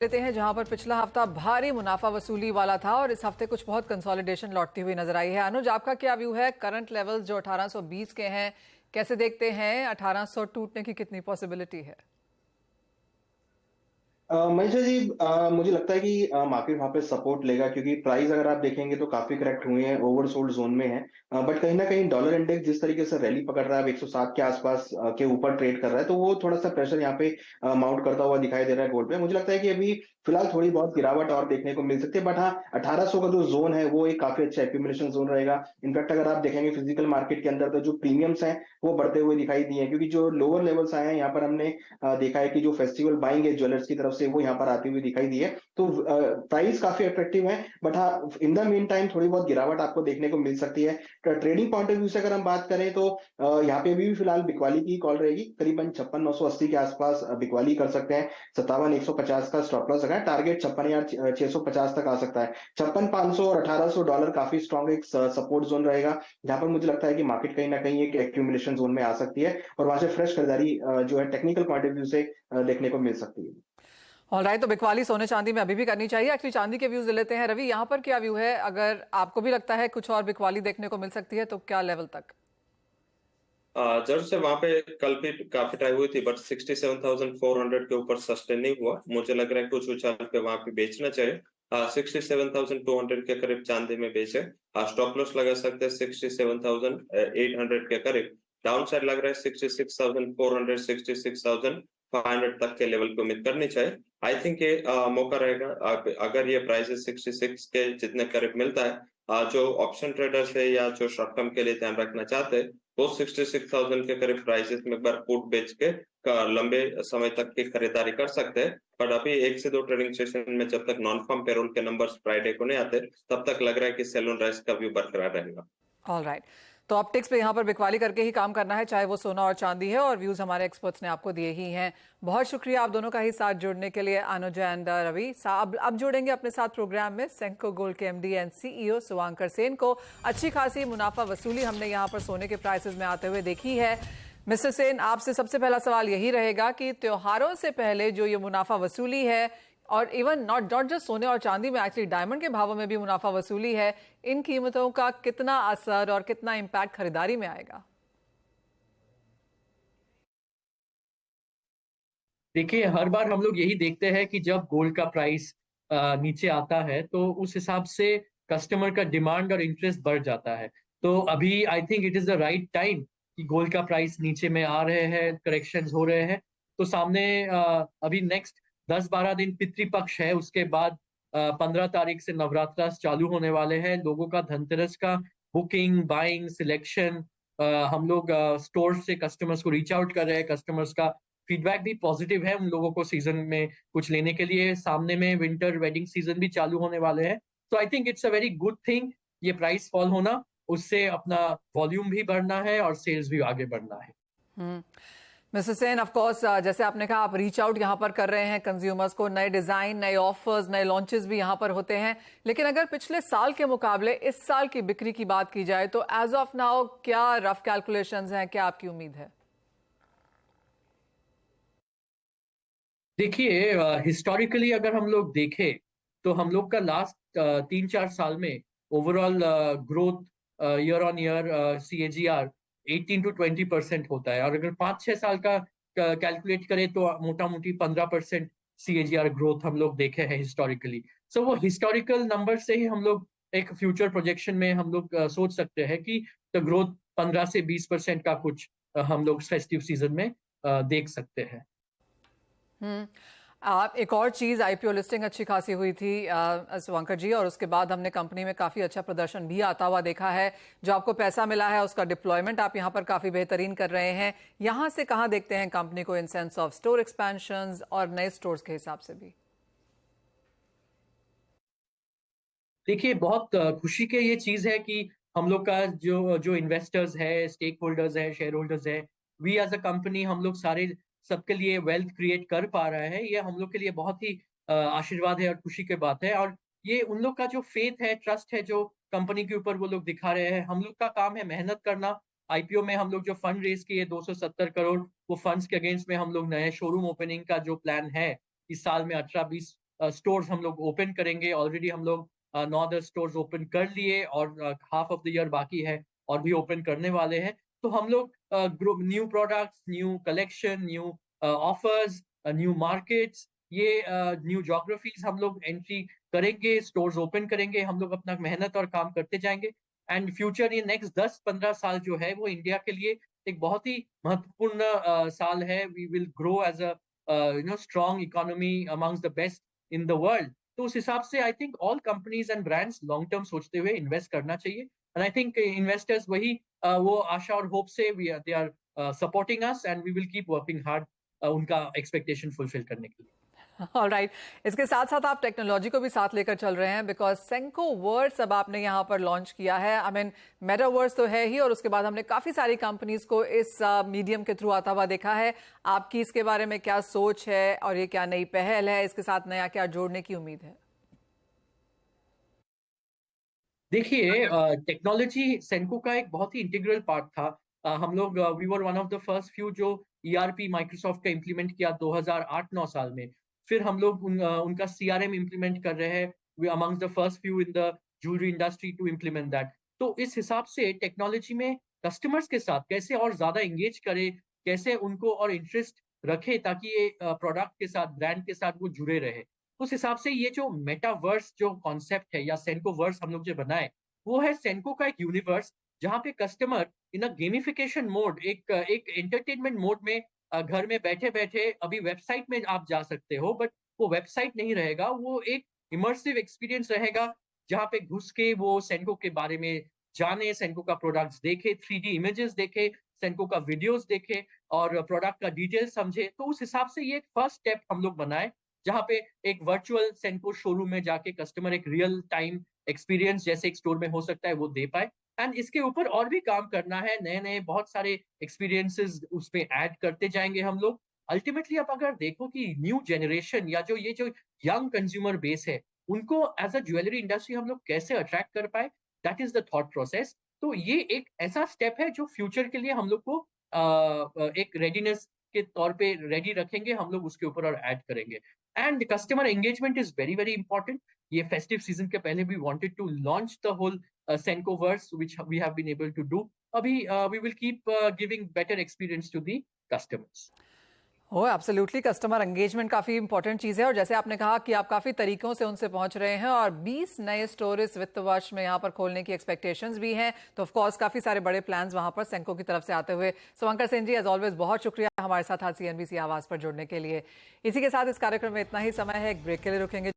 लेते हैं जहां पर पिछला हफ्ता भारी मुनाफा वसूली वाला था और इस हफ्ते कुछ बहुत कंसोलिडेशन लौटती हुई नजर आई है। अनुज, आपका क्या व्यू है? करंट लेवल्स जो 1820 के हैं, कैसे देखते हैं? 1800 टूटने की कितनी पॉसिबिलिटी है? मनीषा जी, मुझे लगता है कि मार्केट वहाँ पे सपोर्ट लेगा क्योंकि प्राइस अगर आप देखेंगे तो काफी करेक्ट हुए हैं, ओवरसोल्ड जोन में है। बट कहीं ना कहीं डॉलर इंडेक्स जिस तरीके से रैली पकड़ रहा है, अब 107 के आसपास के ऊपर ट्रेड कर रहा है, तो वो थोड़ा सा प्रेशर यहाँ पे माउंट करता हुआ दिखाई दे रहा है गोल्ड पे। मुझे लगता है कि अभी फिलहाल थोड़ी बहुत गिरावट और देखने को मिल सकती है, बट हाँ, 1800 का जो जोन है वो एक काफी अच्छा एक्यूमुलेशन जोन रहेगा। इनफैक्ट अगर आप देखेंगे फिजिकल मार्केट के अंदर तो जो प्रीमियम्स हैं वो बढ़ते हुए दिखाई दिए हैं, क्योंकि जो लोअर लेवल्स आए हैं यहाँ पर हमने देखा है कि जो फेस्टिवल बाइंग है ज्वेलर्स की तरफ से वो यहाँ पर आती हुई दिखाई दी है। तो प्राइस काफी अट्रैक्टिव है, बट हाँ, इन द मीन टाइम थोड़ी बहुत गिरावट आपको देखने को मिल सकती है। ट्रेडिंग पॉइंट ऑफ व्यू से अगर हम बात करें तो यहाँ पे भी फिलहाल बिकवाली की कॉल रहेगी, करीबन 56,980 के आसपास बिकवाली कर सकते हैं। 57,150 का स्टॉप लॉस है, टारगेट 56,650 तक आ सकता है। 56,500 और $1,800 काफी स्ट्रॉन्ग एक सपोर्ट जोन रहेगा, जहां पर मुझे लगता है कि मार्केट कहीं ना कहीं एक एक्यूमुलेशन जोन में आ सकती है और वहां से फ्रेश खरीदारी जो है टेक्निकल पॉइंट ऑफ व्यू से देखने को मिल सकती है। ऑलराइट, तो बिकवाली सोने चांदी में अभी भी करनी चाहिए? एक्चुअली चांदी के व्यूज लेते हैं। रवि, यहाँ पर क्या व्यू है? अगर आपको भी लगता है कुछ और बिकवाली देखने को मिल सकती है तो क्या लेवल तक? जरूर से वहां पे कल भी काफी ट्राई हुई थी, बट 67,400 के ऊपर सस्टेन नहीं हुआ। मुझे लग रहा है कुछ उछाल पे वहां पे बेचना चाहिए। 67,200 के करीब चांदी में बेचे। स्टॉप लॉस लगा सकते हैं 67,800 के करीब। डाउन साइड लग रहा है 66,400, 66,500 तक के लेवल की उम्मीद करनी चाहिए। आई थिंक ये मौका रहेगा। अगर ये प्राइस 66 के जितने करीब मिलता है, जो ऑप्शन ट्रेडर्स है या जो शॉर्ट टर्म के लिए ध्यान रखना चाहते हैं, वो 66,000 के करीब प्राइसेस में एक बार पुट बेच के लंबे समय तक की खरीदारी कर सकते हैं। बट अभी 1 से 2 ट्रेडिंग सेशन में जब तक नॉन फॉर्म पेरोल के नंबर्स फ्राइडे को नहीं आते, तब तक लग रहा है कि सेल ऑन राइज का व्यू बरकरार रहेगा। ऑलराइट, तो ऑप्टिक्स पे यहाँ पर बिकवाली करके ही काम करना है, चाहे वो सोना और चांदी है, और व्यूज हमारे एक्सपर्ट्स ने आपको दिए ही हैं। बहुत शुक्रिया आप दोनों का ही साथ जुड़ने के लिए, अनुज एंड रवि। अब जुड़ेंगे अपने साथ प्रोग्राम में सेंको गोल्ड के MD and CEO Shubhankar Sen को। अच्छी खासी मुनाफा वसूली हमने यहाँ पर सोने के प्राइसेस में आते हुए देखी है। मिस्टर सेन, आपसे सबसे पहला सवाल यही रहेगा कि त्योहारों से पहले जो ये मुनाफा वसूली है, और इवन नॉट जस्ट सोने और चांदी में, एक्चुअली डायमंड के भावों में भी मुनाफा वसूली है, इन कीमतों का कितना असर और कितना इंपैक्ट खरीदारी में आएगा? देखिए, हर बार हम लोग यही देखते हैं कि जब गोल्ड का प्राइस नीचे आता है तो उस हिसाब से कस्टमर का डिमांड और इंटरेस्ट बढ़ जाता है। तो अभी I think it is the right time कि गोल्ड का प्राइस नीचे में आ रहे हैं, करेक्शंस हो रहे हैं। तो सामने अभी नेक्स्ट 10-12 दिन पितृपक्ष है, उसके बाद 15 तारीख से नवरात्रा चालू होने वाले हैं। लोगों का धनतेरस का बुकिंग, बाइंग, सिलेक्शन, हम लोग स्टोर से कस्टमर्स को रीच आउट कर रहे हैं। कस्टमर्स का फीडबैक भी पॉजिटिव है उन लोगों को सीजन में कुछ लेने के लिए। सामने में विंटर वेडिंग सीजन भी चालू होने वाले हैं। तो I think it's a very good thing ये प्राइस फॉल होना, उससे अपना वॉल्यूम भी बढ़ना है और सेल्स भी आगे बढ़ना है। मिस्टर सेन, ऑफ कोर्स जैसे आपने कहा, आप रीच आउट यहाँ पर कर रहे हैं कंज्यूमर्स को, नए डिजाइन, नए ऑफर्स, नए लॉन्चेस भी यहाँ पर होते हैं। लेकिन अगर पिछले साल के मुकाबले इस साल की बिक्री की बात की जाए तो एज ऑफ नाउ क्या रफ कैलकुलेशंस हैं, क्या आपकी उम्मीद है? देखिए, हिस्टोरिकली अगर हम लोग देखें तो हम लोग का लास्ट 3-4 साल में overall growth year on year CAGR 18 to 20% होता है। और अगर 5-6 साल का कैलकुलेट करें तो मोटा मोटी 15% CAGR ग्रोथ हम लोग देखे हैं हिस्टोरिकली। सो वो हिस्टोरिकल नंबर से ही हम लोग एक फ्यूचर प्रोजेक्शन में हम लोग सोच सकते हैं कि द ग्रोथ 15 से 20% का कुछ हम लोग फेस्टिव सीजन में देख सकते हैं। आप एक और चीज, आईपीओ लिस्टिंग अच्छी खासी हुई थी शुभंकर जी, और उसके बाद हमने कंपनी में काफी अच्छा प्रदर्शन भी आता हुआ देखा है। जो आपको पैसा मिला है उसका डिप्लॉयमेंट आप यहाँ पर काफी बेहतरीन कर रहे हैं। यहाँ से कहाँ देखते हैं कंपनी को in sense of store expansion और नए स्टोर्स के हिसाब से भी? देखिए, बहुत खुशी की ये चीज है कि हम लोग का जो जो इन्वेस्टर्स है, स्टेक होल्डर्स है, शेयर होल्डर्स है, वी एज अ कंपनी हम लोग सारे सबके लिए वेल्थ क्रिएट कर पा रहे हैं। ये हम लोग के लिए बहुत ही आशीर्वाद है और खुशी की बात है। और ये उन लोग का जो फेथ है, ट्रस्ट है, जो कंपनी के ऊपर वो लोग दिखा रहे हैं। हम लोग का काम है मेहनत करना। आईपीओ में हम लोग जो फंड रेज किए 270 करोड़, वो फंड्स के अगेंस्ट में हम लोग नए शोरूम ओपनिंग का जो प्लान है इस साल में 18-20 स्टोर्स हम लोग ओपन करेंगे। ऑलरेडी हम लोग 9-10 स्टोर्स ओपन कर लिए और हाफ ऑफ द ईयर बाकी है और भी ओपन करने वाले हैं। तो हम लोग new products, new collection, new offers, new markets, ये न्यू ज्योग्राफीज हम लोग एंट्री करेंगे, स्टोर्स ओपन करेंगे, हम लोग अपना मेहनत और काम करते जाएंगे। एंड फ्यूचर ये नेक्स्ट 10-15 साल जो है वो इंडिया के लिए एक बहुत ही महत्वपूर्ण साल है। We will grow as a strong economy amongst the best in the world. तो उस हिसाब से I think all companies and brands long term सोचते हुए इन्वेस्ट करना चाहिए। एंड आई थिंक इन्वेस्टर्स वही वो आशा और होप से they are supporting us and we will keep working hard उनका एक्सपेक्टेशन फुलफिल करने के लिए। ऑलराइट, इसके साथ साथ आप टेक्नोलॉजी को भी साथ लेकर चल रहे हैं, बिकॉज सेंको वर्ड्स अब आपने यहाँ पर लॉन्च किया है। आई मीन मेटावर्स तो है ही, और उसके बाद हमने काफी सारी कंपनीज को इस मीडियम के थ्रू आता हुआ देखा है। आपकी इसके बारे में क्या सोच है और ये क्या नई पहल है, इसके साथ नया क्या जोड़ने की उम्मीद है? देखिए, टेक्नोलॉजी सेंको का एक बहुत ही इंटीग्रल पार्ट था। हम लोग we were one of the first few जो ईआरपी माइक्रोसॉफ्ट का इम्प्लीमेंट किया 2008-9 साल में। फिर हम लोग उनका सीआरएम इम्प्लीमेंट कर रहे हैं। We amongst the first few in the jewellery industry to implement that. तो इस हिसाब से टेक्नोलॉजी में कस्टमर्स के साथ कैसे और ज्यादा एंगेज करे, कैसे उनको और इंटरेस्ट रखे ताकि ये प्रोडक्ट के साथ, ब्रांड के साथ वो जुड़े रहे। उस हिसाब से ये जो मेटावर्स जो कॉन्सेप्ट है या सेंको वर्स हम लोग जो बनाए, वो है सेंको का एक यूनिवर्स जहाँ पे customer in a gamification mode, एक एंटरटेनमेंट मोड में घर में बैठे बैठे अभी वेबसाइट में आप जा सकते हो, बट वो वेबसाइट नहीं रहेगा, वो एक इमर्सिव एक्सपीरियंस रहेगा जहाँ पे घुस के वो सेंको के बारे में जाने, सेंको का प्रोडक्ट्स देखे, 3D इमेजेस देखे, सेंको का वीडियोस देखे और प्रोडक्ट का डिटेल समझे। तो उस हिसाब से ये एक फर्स्ट स्टेप हम लोग बनाए जहाँ पे एक वर्चुअल सेंको शोरूम में जाके कस्टमर एक रियल टाइम एक्सपीरियंस जैसे एक स्टोर में हो सकता है वो दे पाए। एंड इसके ऊपर और भी काम करना है, नए नए बहुत सारे एक्सपीरियंसेस उसमें ऐड करते जाएंगे हम लोग। अल्टीमेटली आप अगर देखो कि न्यू जनरेशन या जो यंग कंज्यूमर बेस है, उनको एज अ ज्वेलरी इंडस्ट्री हम लोग कैसे अट्रैक्ट कर पाए, that is the thought process. तो ये एक ऐसा स्टेप है जो फ्यूचर के लिए हम लोग को एक रेडीनेस के तौर पे रेडी रखेंगे, हम लोग उसके ऊपर और ऐड करेंगे। And customer engagement is very very important. ये फेस्टिव सीजन के पहले भी wanted to launch the whole Senco verse which we have been able to do. अभी we will keep giving better experience to the customers. हो absolutely, customer engagement काफी important चीज है, और जैसे आपने कहा कि आप काफी तरीकों से उनसे पहुंच रहे हैं, और 20 नए स्टोर इस वित्त वर्ष में यहां पर खोलने की एक्सपेक्टेशंस भी हैं। तो ऑफ कोर्स काफी सारे बड़े प्लान्स वहां पर सेंको की तरफ से आते हुए। शुभंकर सेन जी, एज ऑलवेज बहुत शुक्रिया हमारे साथ आज CNBC आवाज पर जुड़ने के लिए। इसी के साथ इस कार्यक्रम में इतना ही समय है, एक ब्रेक के लिए रुकेंगे।